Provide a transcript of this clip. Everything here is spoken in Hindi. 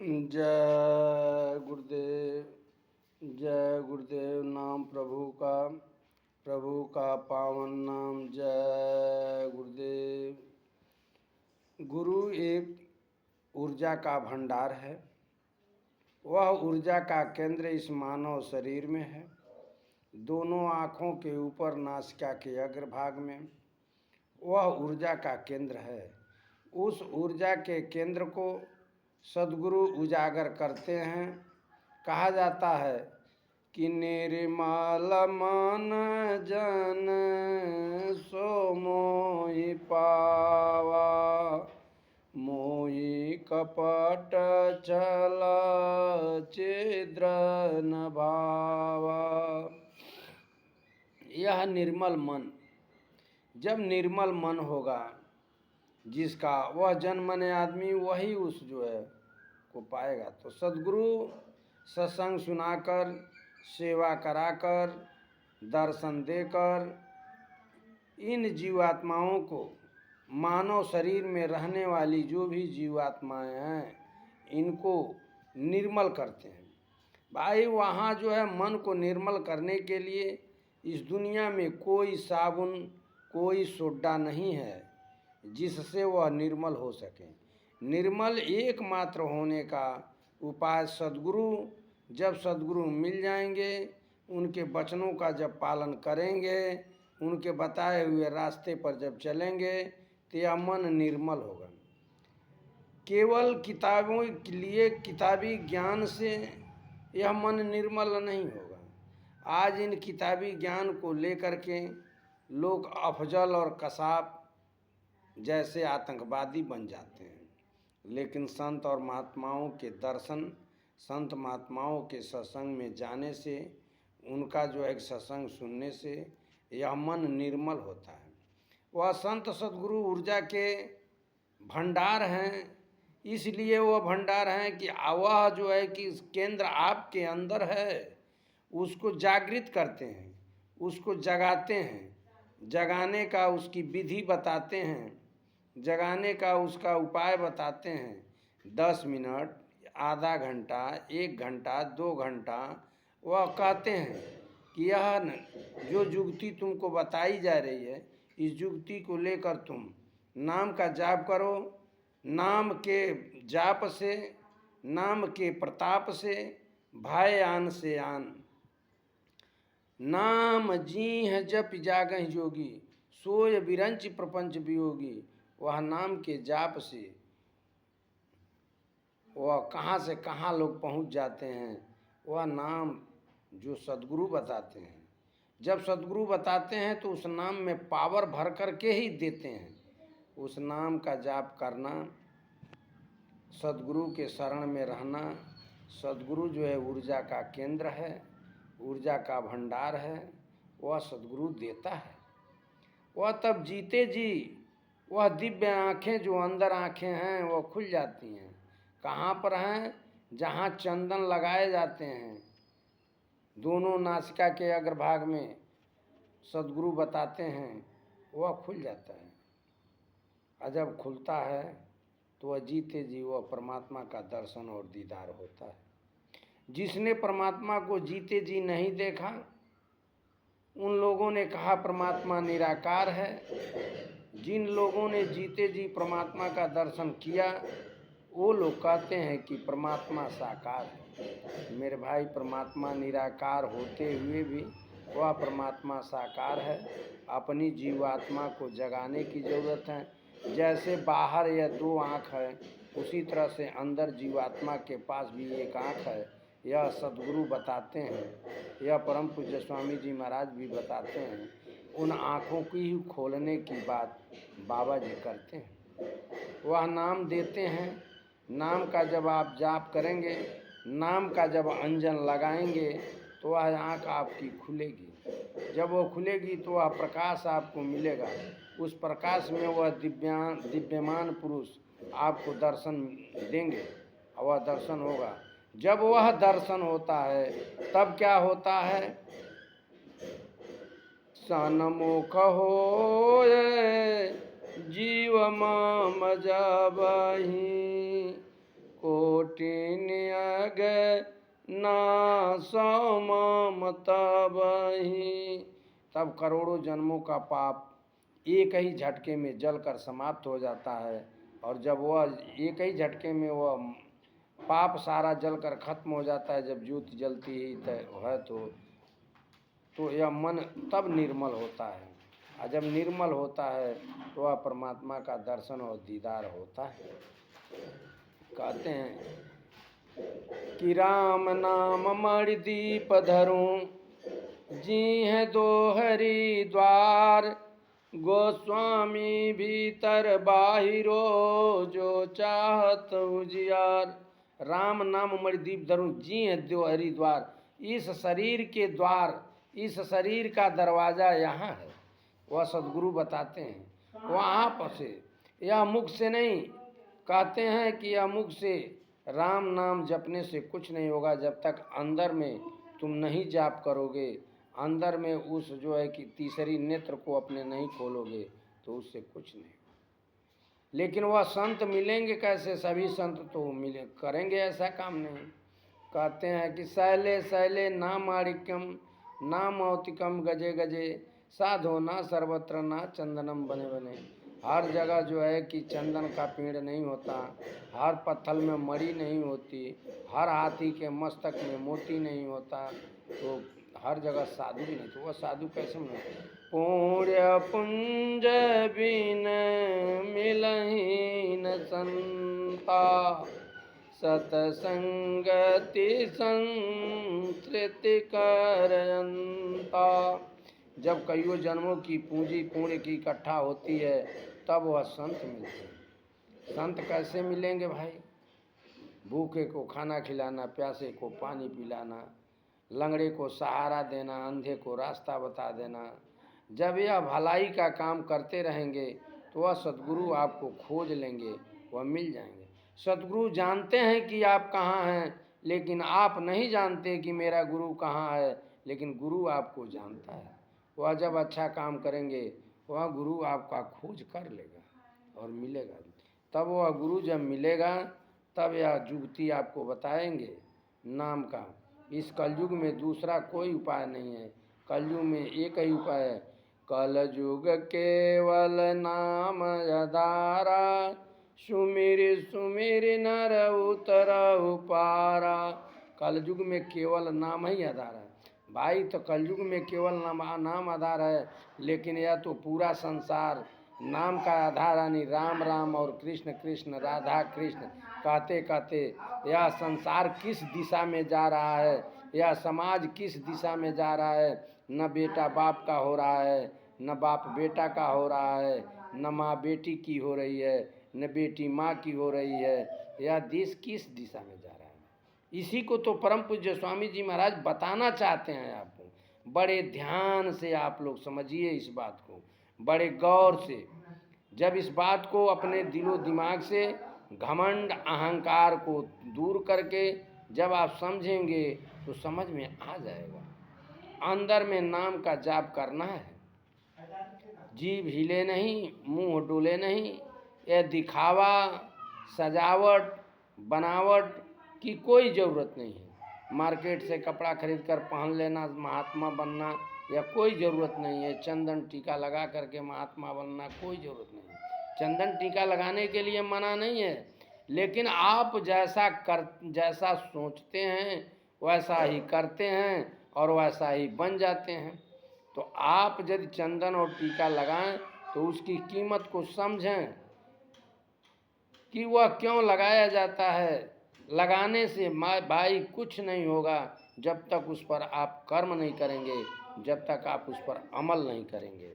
जय गुरुदेव। जय गुरुदेव। नाम प्रभु का पावन नाम। जय गुरुदेव। गुरु एक ऊर्जा का भंडार है। वह ऊर्जा का केंद्र इस मानव शरीर में है। दोनों आँखों के ऊपर नासिका के अग्रभाग में वह ऊर्जा का केंद्र है। उस ऊर्जा के केंद्र को सद्गुरु उजागर करते हैं। कहा जाता है कि निर्मल मन जन सो मोहि पावा, मोहि कपट छल छिद्र न भावा। यह निर्मल मन, जब निर्मल मन होगा जिसका, वह जनमन आदमी वही उस जो है को पाएगा। तो सद्गुरु सत्संग सुनाकर, सेवा कराकर, दर्शन देकर इन जीवात्माओं को, मानव शरीर में रहने वाली जो भी जीवात्माएं हैं, इनको निर्मल करते हैं। भाई वहाँ जो है मन को निर्मल करने के लिए इस दुनिया में कोई साबुन, कोई सोडा नहीं है जिससे वह निर्मल हो सके। निर्मल एकमात्र होने का उपाय सद्गुरु, जब सद्गुरु मिल जाएंगे, उनके वचनों का जब पालन करेंगे, उनके बताए हुए रास्ते पर जब चलेंगे तो यह मन निर्मल होगा। केवल किताबों के लिए, किताबी ज्ञान से यह मन निर्मल नहीं होगा। आज इन किताबी ज्ञान को लेकर के लोग अफजल और कसाब जैसे आतंकवादी बन जाते हैं, लेकिन संत और महात्माओं के दर्शन, संत महात्माओं के सत्संग में जाने से, उनका जो है सत्संग सुनने से यह मन निर्मल होता है। वह संत सद्गुरु ऊर्जा के भंडार हैं। इसलिए वह भंडार हैं कि वह जो है कि केंद्र आपके अंदर है, उसको जागृत करते हैं, उसको जगाते हैं। जगाने का उसकी विधि बताते हैं, जगाने का उसका उपाय बताते हैं। 10 मिनट, आधा घंटा, 1 घंटा, 2 घंटा, वह कहते हैं कि यह जो जुगती तुमको बताई जा रही है, इस जुगती को लेकर तुम नाम का जाप करो। नाम के जाप से, नाम के प्रताप से भाई आन से आन। नाम जीह जप जागहि जोगी, सोय बिरंच प्रपंच वियोगी। वह नाम के जाप से वह कहाँ से कहाँ लोग पहुँच जाते हैं। वह नाम जो सद्गुरु बताते हैं, जब सद्गुरु बताते हैं तो उस नाम में पावर भर कर के ही देते हैं। उस नाम का जाप करना, सद्गुरु के शरण में रहना। सद्गुरु जो है ऊर्जा का केंद्र है, ऊर्जा का भंडार है। वह सद्गुरु देता है। वह तब जीते जी वह दिव्य आँखें, जो अंदर आँखें हैं, वह खुल जाती हैं। कहाँ पर हैं? जहाँ चंदन लगाए जाते हैं दोनों नासिका के अग्रभाग में, सद्गुरु बताते हैं, वह खुल जाता है। और जब खुलता है तो वह जीते जी वह परमात्मा का दर्शन और दीदार होता है। जिसने परमात्मा को जीते जी नहीं देखा, उन लोगों ने कहा परमात्मा निराकार है। जिन लोगों ने जीते जी परमात्मा का दर्शन किया, वो लोग कहते हैं कि परमात्मा साकार है। मेरे भाई, परमात्मा निराकार होते हुए भी वह परमात्मा साकार है। अपनी जीवात्मा को जगाने की ज़रूरत है। जैसे बाहर यह 2 आँख है, उसी तरह से अंदर जीवात्मा के पास भी एक आँख है। यह सद्गुरु बताते हैं, यह परम पूज्य स्वामी जी महाराज भी बताते हैं। उन आँखों की ही खोलने की बात बाबा जी करते हैं। वह नाम देते हैं। नाम का जब आप जाप करेंगे, नाम का जब अंजन लगाएंगे, तो वह आँख आपकी खुलेगी। जब वो खुलेगी तो वह प्रकाश आपको मिलेगा। उस प्रकाश में वह दिव्यमान पुरुष आपको दर्शन देंगे और वह दर्शन होगा। जब वह दर्शन होता है तब क्या होता है? सन्मुख होए जीव मम जबहि, कोटि नासौ मम तबहि। तब करोड़ों जन्मों का पाप एक ही झटके में जलकर समाप्त हो जाता है। और जब वह एक ही झटके में वह पाप सारा जलकर खत्म हो जाता है, जब ज्योति जलती ही है तो यह मन तब निर्मल होता है। और जब निर्मल होता है तो वह परमात्मा का दर्शन और दीदार होता है। कहते हैं कि राम नाम मणिदीप धरूं, जी हैं दो हरिद्वार। गोस्वामी भीतर बाहिरो, जो चाहत उजियार। राम नाम मणिदीप धरूं, जी हैं दो हरिद्वार। इस शरीर के द्वार, इस शरीर का दरवाज़ा यहाँ है, वह सदगुरु बताते हैं। वहाँ पर से, यह मुख से नहीं। कहते हैं कि यह मुख से राम नाम जपने से कुछ नहीं होगा, जब तक अंदर में तुम नहीं जाप करोगे, अंदर में उस जो है कि तीसरी नेत्र को अपने नहीं खोलोगे, तो उससे कुछ नहीं। लेकिन वह संत मिलेंगे कैसे? सभी संत तो मिले करेंगे ऐसा काम नहीं। कहते हैं कि शैले शैले ना माणिक्यम ना मौतिकम गजे गजे, साधो ना सर्वत्र ना चंदनम बने बने। हर जगह जो है कि चंदन का पेड़ नहीं होता, हर पत्थर में मणि नहीं होती, हर हाथी के मस्तक में मोती नहीं होता, तो हर जगह साधु भी नहीं। तो वह साधु कैसे मिले? पुण्य पुंज बिन मिलहि न संता, सतसंगति संतृति करयंता। जब कईयों जन्मों की पूंजी पुण्य की इकट्ठा होती है, तब वह संत मिलते हैं। संत कैसे मिलेंगे भाई? भूखे को खाना खिलाना, प्यासे को पानी पिलाना, लंगड़े को सहारा देना, अंधे को रास्ता बता देना। जब यह भलाई का काम करते रहेंगे तो वह सद्गुरु आपको खोज लेंगे, वह मिल जाएंगे। सद्गुरु जानते हैं कि आप कहाँ हैं, लेकिन आप नहीं जानते कि मेरा गुरु कहाँ है, लेकिन गुरु आपको जानता है। वह जब अच्छा काम करेंगे, वह गुरु आपका खोज कर लेगा और मिलेगा। तब वह गुरु जब मिलेगा, तब यह जुगती आपको बताएंगे नाम का। इस कलयुग में दूसरा कोई उपाय नहीं है, कलयुग में एक ही उपाय है। कलयुग केवल नाम आधारा, सुमिर सुमिर नर उतरहु पारा। कलयुग में केवल नाम ही आधार है भाई। तो कलयुग में केवल नाम आधार है, लेकिन यह तो पूरा संसार नाम का आधार यानी राम राम और कृष्ण कृष्ण राधा कृष्ण कहते कहते यह संसार किस दिशा में जा रहा है, यह समाज किस दिशा में जा रहा है। न बेटा बाप का हो रहा है, न बाप बेटा का हो रहा है, न माँ बेटी की हो रही है, न बेटी माँ की हो रही है। यह देश किस दिशा में जा रहा है, इसी को तो परम पूज्य स्वामी जी महाराज बताना चाहते हैं आपको। बड़े ध्यान से आप लोग समझिए इस बात को, बड़े गौर से। जब इस बात को अपने दिलो दिमाग से, घमंड अहंकार को दूर करके जब आप समझेंगे तो समझ में आ जाएगा। अंदर में नाम का जाप करना है, जीभ हिले नहीं, मुंह डोले नहीं। यह दिखावा सजावट बनावट की कोई ज़रूरत नहीं है। मार्केट से कपड़ा खरीद कर पहन लेना, महात्मा बनना, या कोई ज़रूरत नहीं है। चंदन टीका लगा करके महात्मा बनना कोई ज़रूरत नहीं है। चंदन टीका लगाने के लिए मना नहीं है, लेकिन आप जैसा सोचते हैं वैसा ही करते हैं और वैसा ही बन जाते हैं। तो आप यदि चंदन और टीका लगाएं तो उसकी कीमत को समझें कि वह क्यों लगाया जाता है। लगाने से भाई कुछ नहीं होगा जब तक उस पर आप कर्म नहीं करेंगे, जब तक आप उस पर अमल नहीं करेंगे।